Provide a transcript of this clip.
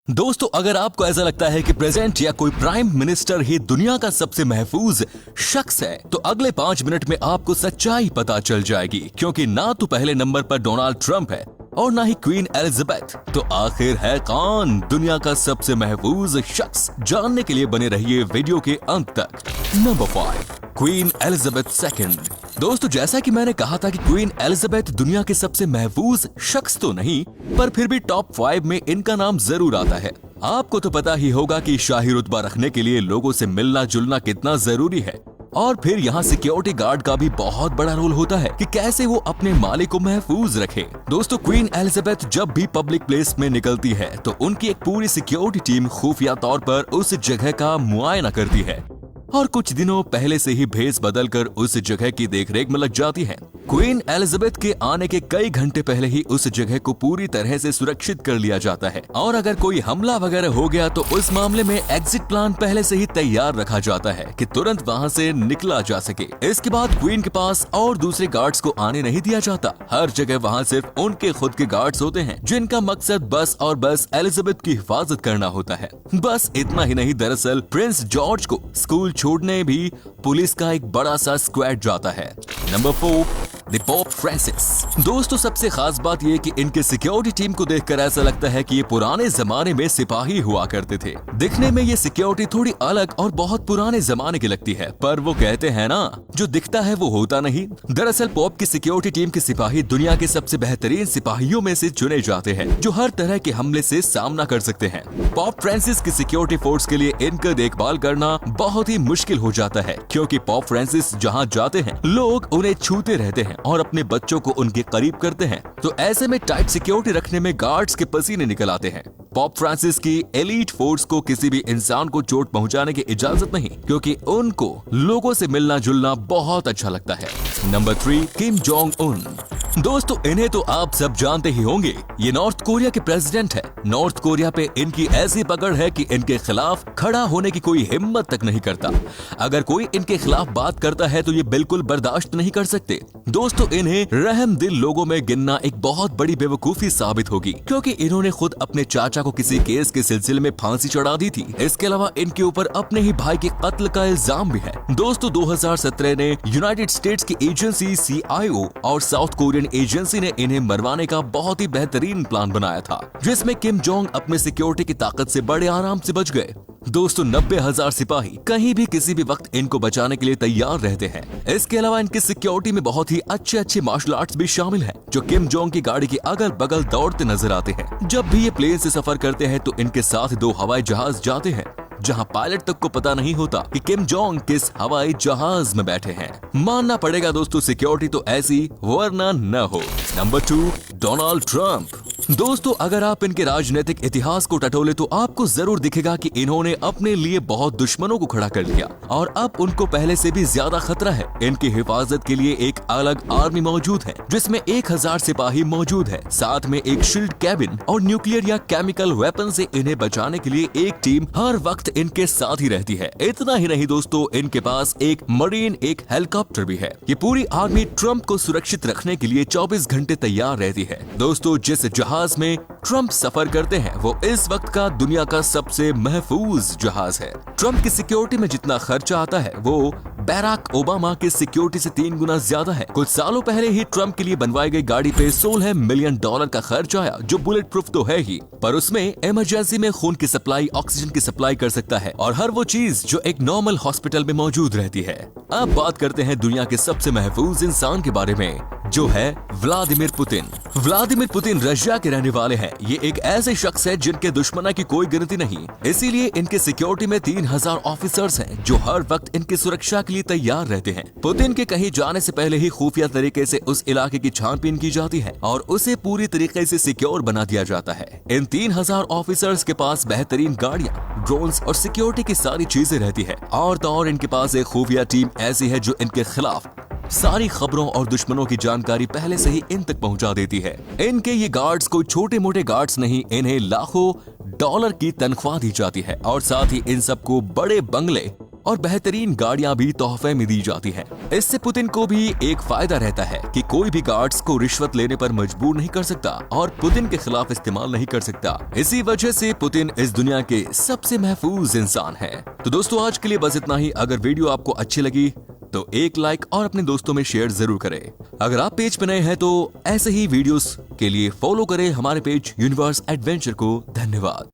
दोस्तों, अगर आपको ऐसा लगता है कि प्रेसिडेंट या कोई प्राइम मिनिस्टर ही दुनिया का सबसे महफूज शख्स है, तो अगले 5 मिनट में आपको सच्चाई पता चल जाएगी। क्योंकि ना तो पहले नंबर पर डोनाल्ड ट्रंप है और ना ही क्वीन एलिजाबेथ। तो आखिर है कौन दुनिया का सबसे महफूज शख्स? जानने के लिए बने रहिए वीडियो के अंत तक। Number 5, queen Elizabeth second. दोस्तों, जैसा कि मैंने कहा था कि क्वीन एलिजाबेथ दुनिया के सबसे महफूज शख्स तो नहीं, पर फिर भी टॉप 5 में इनका नाम जरूर आता है। आपको तो पता ही होगा कि शाही रुतबा रखने के लिए लोगों से मिलना जुलना कितना जरूरी है, और फिर यहाँ सिक्योरिटी गार्ड का भी बहुत बड़ा रोल होता है कि कैसे वो अपने मालिक को महफूज रखे। दोस्तों, क्वीन एलिजाबेथ जब भी पब्लिक प्लेस में निकलती है तो उनकी एक पूरी सिक्योरिटी टीम खुफिया तौर पर उस जगह का मुआयना करती है और कुछ दिनों पहले से ही भेस बदलकर उस जगह की देखरेख में लग जाती है। क्वीन एलिजाबेथ के आने के कई घंटे पहले ही उस जगह को पूरी तरह से सुरक्षित कर लिया जाता है, और अगर कोई हमला वगैरह हो गया तो उस मामले में एग्जिट प्लान पहले से ही तैयार रखा जाता है कि तुरंत वहां से निकला जा सके। इसके बाद क्वीन के पास और दूसरे गार्ड्स को आने नहीं दिया जाता। हर जगह वहाँ सिर्फ उनके खुद के गार्ड्स होते हैं, जिनका मकसद बस और बस एलिजाबेथ की हिफाजत करना होता है। बस इतना ही नहीं, दरअसल प्रिंस जॉर्ज को स्कूल छोड़ने भी पुलिस का एक बड़ा सा स्क्वाड जाता है। Number 4, the pope Francis. दोस्तों, सबसे खास बात ये कि इनके सिक्योरिटी टीम को देखकर ऐसा लगता है कि ये पुराने जमाने में सिपाही हुआ करते थे। दिखने में ये सिक्योरिटी थोड़ी अलग और बहुत पुराने जमाने की लगती है, पर वो कहते हैं ना, जो दिखता है वो होता नहीं। दरअसल पोप की सिक्योरिटी टीम के सिपाही दुनिया के सबसे बेहतरीन सिपाहियों में से चुने जाते हैं, जो हर तरह के हमले से सामना कर सकते हैं। पोप फ्रांसिस की सिक्योरिटी फोर्स के लिए इनका देखभाल करना बहुत ही मुश्किल हो जाता है, क्योंकि पोप फ्रांसिस जहाँ जाते हैं लोग उन्हें छूते रहते हैं और अपने बच्चों को उनके करीब करते हैं। तो ऐसे में टाइट सिक्योरिटी रखने में गार्ड्स के पसीने निकल आते हैं। पोप फ्रांसिस की एलीट फोर्स को किसी भी इंसान को चोट पहुंचाने की इजाजत नहीं, क्योंकि उनको लोगों से मिलना जुलना बहुत अच्छा लगता है। Number 3, Kim Jong Un. दोस्तों, इन्हें तो आप सब जानते ही होंगे। ये नॉर्थ कोरिया के प्रेसिडेंट है। नॉर्थ कोरिया पे इनकी ऐसी पकड़ है कि इनके खिलाफ खड़ा होने की कोई हिम्मत तक नहीं करता। अगर कोई इनके खिलाफ बात करता है तो ये बिल्कुल बर्दाश्त नहीं कर सकते। दोस्तों, इन्हें रहमदिल लोगों में गिनना एक बहुत बड़ी बेवकूफी साबित होगी, क्योंकि इन्होंने खुद अपने चाचा को किसी केस के सिलसिले में फांसी चढ़ा दी थी। इसके अलावा इनके ऊपर अपने ही भाई के कत्ल का इल्जाम भी है। दोस्तों, 2017 ने यूनाइटेड स्टेट्स की एजेंसी CIO और साउथ कोरियन एजेंसी ने इन्हें मरवाने का बहुत ही बेहतरीन प्लान बनाया था, जिसमें किम जोंग अपने सिक्योरिटी की ताकत से बड़े आराम से बच गए। दोस्तों, 90,000 सिपाही कहीं भी किसी भी वक्त इनको बचाने के लिए तैयार रहते हैं। इसके अलावा इनकी सिक्योरिटी में बहुत ही अच्छे मार्शल आर्ट्स भी शामिल हैं, जो किम जोंग की गाड़ी के अगल बगल दौड़ते नजर आते हैं। जब भी ये प्लेन से सफर करते हैं तो इनके साथ 2 हवाई जहाज जाते हैं, जहां पायलट तक को पता नहीं होता कि किम जोंग किस हवाई जहाज में बैठे हैं। मानना पड़ेगा दोस्तों, सिक्योरिटी तो ऐसी वरना न हो। Number 2, Donald Trump. दोस्तों, अगर आप इनके राजनीतिक इतिहास को टटोले तो आपको जरूर दिखेगा कि इन्होंने अपने लिए बहुत दुश्मनों को खड़ा कर लिया, और अब उनको पहले से भी ज्यादा खतरा है। इनकी हिफाजत के लिए एक अलग आर्मी मौजूद है, जिसमें 1000 सिपाही मौजूद है। साथ में एक शील्ड कैबिन और न्यूक्लियर या केमिकल वेपन से इन्हें बचाने के लिए एक टीम हर वक्त इनके साथ ही रहती है। इतना ही नहीं दोस्तों, इनके पास एक मरीन, एक हेलीकॉप्टर भी है। ये पूरी आर्मी ट्रंप को सुरक्षित रखने के लिए 24 घंटे तैयार रहती है। दोस्तों, जिस जहाज में ट्रंप सफर करते हैं वो इस वक्त का दुनिया का सबसे महफूज जहाज है। ट्रंप की सिक्योरिटी में जितना खर्चा आता है वो बैराक ओबामा की सिक्योरिटी से 3 गुना ज्यादा है। कुछ सालों पहले ही ट्रंप के लिए बनवाई गई गाड़ी पे $16 मिलियन का खर्च आया, जो बुलेट प्रूफ तो है ही, पर उसमें इमरजेंसी में खून की सप्लाई, ऑक्सीजन की सप्लाई कर सकता है, और हर वो चीज जो एक नॉर्मल हॉस्पिटल में मौजूद रहती है। अब बात करते हैं दुनिया के सबसे महफूज इंसान के बारे में, जो है Vladimir Putin. Vladimir Putin Russia के रहने वाले हैं। ये एक ऐसे शख्स है जिनके दुश्मना की कोई गिनती नहीं, इसीलिए इनके सिक्योरिटी में 3000 ऑफिसर्स हैं, जो हर वक्त इनकी सुरक्षा के लिए तैयार रहते हैं। पुतिन के कहीं जाने से पहले ही खुफिया तरीके से उस इलाके की छानबीन की जाती है और उसे पूरी तरीके से सिक्योर बना दिया जाता है। इन 3000 ऑफिसर्स के पास बेहतरीन गाड़ियां, ड्रोन्स और सिक्योरिटी की सारी चीजें रहती है, और तो और इनके पास एक खुफिया टीम ऐसी है जो इनके खिलाफ सारी खबरों और दुश्मनों की जानकारी पहले से ही इन तक पहुंचा देती है। इनके ये गार्ड्स कोई छोटे मोटे गार्ड्स नहीं, इन्हें लाखों डॉलर की तनख्वाह दी जाती है, और साथ ही इन सबको बड़े बंगले और बेहतरीन गाड़ियां भी तोहफे में दी जाती हैं। इससे पुतिन को भी एक फायदा रहता है कि कोई भी गार्ड्स को रिश्वत लेने पर मजबूर नहीं कर सकता और पुतिन के खिलाफ इस्तेमाल नहीं कर सकता। इसी वजह से पुतिन इस दुनिया के सबसे महफूज इंसान है। तो दोस्तों आज के लिए बस इतना ही। अगर वीडियो आपको अच्छी लगी तो एक लाइक और अपने दोस्तों में शेयर जरूर करें। अगर आप पेज पे नए हैं तो ऐसे ही वीडियोस के लिए फॉलो करें हमारे पेज यूनिवर्स एडवेंचर को। धन्यवाद।